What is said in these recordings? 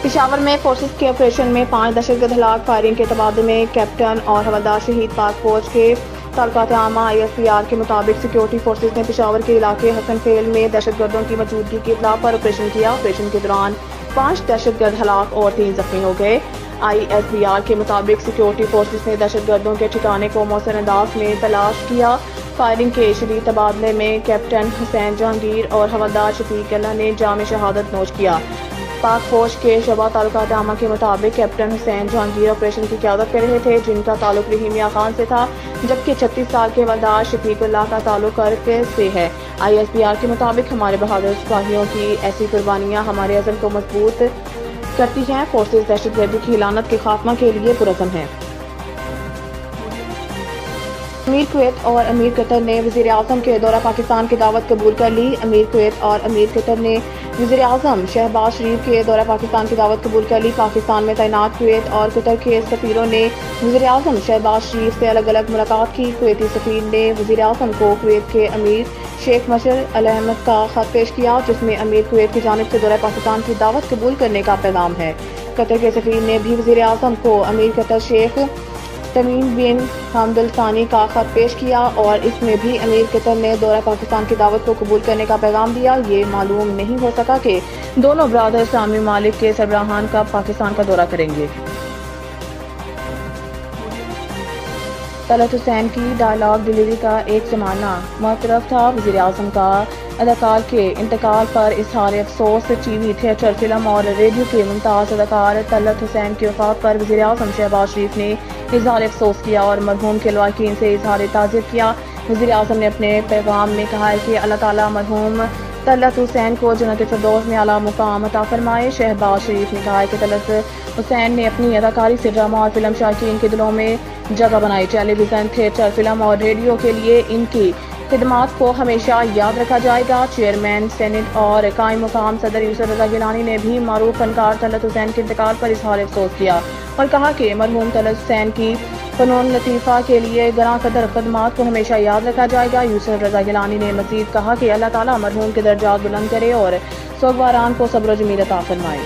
पेशावर में फोर्सेस के ऑपरेशन में 5 दहशतगर्द हलाक। फायरिंग के तबादले में कैप्टन और हवलदार शहीद। पाक फौज के ताल्लुकात आमा ISPR के मुताबिक सिक्योरिटी फोर्सेस ने पेशावर के इलाके हसन फेल में दहशतगर्दों की मौजूदगी की इत्तला पर ऑपरेशन किया। ऑपरेशन के दौरान 5 दहशतगर्द हलाक और 3 जख्मी हो गए। ISPR के मुताबिक सिक्योरिटी फोर्सेस ने दहशतगर्दों के ठिकाने को मौसर अंदाज में तलाश किया। फायरिंग के शदीद तबादले में कैप्टन हुसैन जहांगीर और हवलदार शफीक अल्लाह ने जाम शहादत नोश किया। पाक फौज के शबा ताल्लुकात आमा के मुताबिक कैप्टन हुसैन जहांगीर ऑपरेशन की क़यादत कर रहे थे, जिनका ताल्लुक रहीम मियां खान से था, जबकि 36 साल के हवलदार शफीक अल्लाह का ताल्लुक करके से है। ISPR के मुताबिक हमारे बहादुर सिपाहियों की ऐसी कुर्बानियां हमारे अज़म को मजबूत करती हैं। फोर्सेस दहशतगर्दी की लानत के खात्मा के लिए पुरज़म हैं। अमीर कुवैत और अमीर कतर ने वज़ीर आज़म के दौरा पाकिस्तान की दावत कबूल कर ली। अमीर कुवैत और अमीर कतर ने वज़ीर आज़म शहबाज शरीफ के दौरा पाकिस्तान की दावत कबूल कर ली। पाकिस्तान में तैनात कुवैत और कतर के सफ़ीरों ने वज़ीर आज़म शहबाज शरीफ से अलग अलग मुलाकात की। कुवैती सफ़ीर ने वज़ीर आज़म को कुवैत के अमीर शेख मशर अल अहमद का खत पेश किया, जिसमें अमीर कुवैत की जानिब से दौरा पाकिस्तान की दावत कबूल करने का पैगाम है। कतर के सफ़ीर ने भी वज़ीर आज़म को अमीर कतर शेख तमीम बिन हमद अल थानी का खत पेश किया और इसमें भी अमीर कतर ने दौरा पाकिस्तान की दावत को कबूल करने का पैगाम दिया। ये मालूम नहीं हो सका कि दोनों ब्रादर इस्लामी ममालिक के सरबराहान कब पाकिस्तान का दौरा करेंगे। तलत हुसैन की डायलॉग डिलीवरी का एक ज़माना मुतरफ था। वज़ीर आज़म का अदाकार के इंतकाल पर इजहार अफसोस। टीवी, थिएटर, फिल्म और रेडियो के मुमताज़ अदाकार तलत हुसैन की वफ़ात पर वज़ीर आज़म शहबाज शरीफ ने इजहार अफसोस किया और मरहूम के लवाकिन से इजहार ताज़ियत किया। वज़ीर आज़म ने अपने पैगाम में कहा है कि अल्लाह ताला मरहूम तलत हुसैन को जन्नत फिरदौस में आला मुकाम अता फरमाए। शहबाज शरीफ ने कहा है कि तलत हुसैन ने अपनी अदाकारी से ड्रामा और फिल्म शायकीन के दिलों में जगह बनाई। टेलीविज़न, थिएटर, फिल्म और रेडियो के लिए इनकी खिदमात को हमेशा याद रखा जाएगा। चेयरमैन सेनेट और कायम मुकाम सदर यूसुफ रज़ा गिलानी ने भी मारूफ फनकार तलत हुसैन के इंतकाल पर इजहार अफसोस किया और कहा कि मरहूम तलत हुसैन की फ़नून लतीफ़ा के लिए गरां कदर खदमात को हमेशा याद रखा जाएगा। यूसुफ रज़ा गिलानी ने मज़ीद कहा कि अल्लाह ताला मरहूम के दर्जात बुलंद करे और सोगवारान को सब्र जमील अता फरमाए।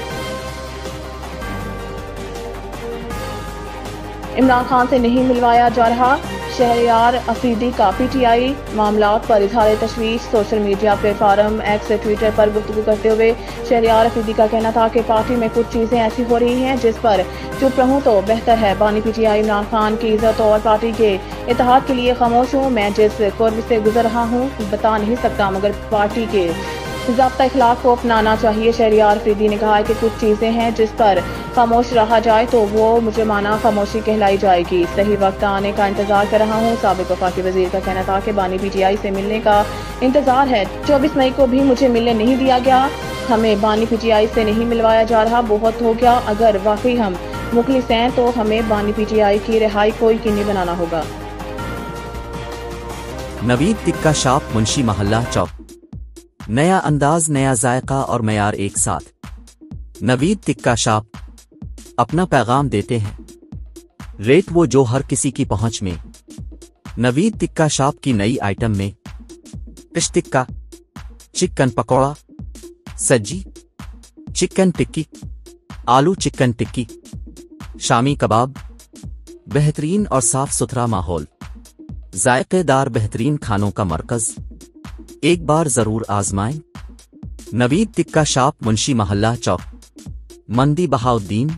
इमरान खान से नहीं मिलवाया जा रहा। शहरयार अफरीदी का PTI मामलात पर इजहार तशवीश। Social media platform X twitter पर गुफ्तगू करते हुए शहरयार अफरीदी का कहना था कि पार्टी में कुछ चीज़ें ऐसी हो रही हैं जिस पर चुप रहूं तो बेहतर है। बानी PTI इमरान खान की इज्जत और पार्टी के इत्तेहाद के लिए खामोश हूँ। मैं जिस कुर्ब से गुजर रहा हूँ बता नहीं सकता, मगर पार्टी के ज़ाब्ता इखलाक को अपनाना चाहिए। शहरयार अफरीदी ने कहा है कि कुछ चीज़ें हैं जिस पर खामोश रहा जाए तो वो मुजरमाना खामोशी कहलाई जाएगी। सही वक्त आने का इंतजार कर रहा हूँ। साबिक वफाकी वजीर का कहना था कि बानी PTI से मिलने का इंतजार है। 24 मई को भी मुझे मिलने नहीं दिया गया। हमें बानी PTI से नहीं मिलवाया जा रहा, बहुत हो गया। अगर वाकई हम मुखलिस हैं तो हमें बानी PTI की रिहाई को यकीनी बनाना होगा। नवीद टिक्का शॉप, मुंशी मोहल्ला चौक। नया अंदाज, नया जायका और मयार एक साथ। नवीद टिक्का शॉप अपना पैगाम देते हैं, रेट वो जो हर किसी की पहुंच में। नवीद टिक्का शॉप की नई आइटम में फिश टिक्का, चिकन पकौड़ा, सज्जी, चिकन टिक्की, आलू चिकन टिक्की, शामी कबाब। बेहतरीन और साफ सुथरा माहौल, जायकेदार बेहतरीन खानों का मरकज। एक बार जरूर आजमाएं। नवीद टिक्का शॉप, मुंशी मोहल्ला चौक, मंदी बहाउद्दीन।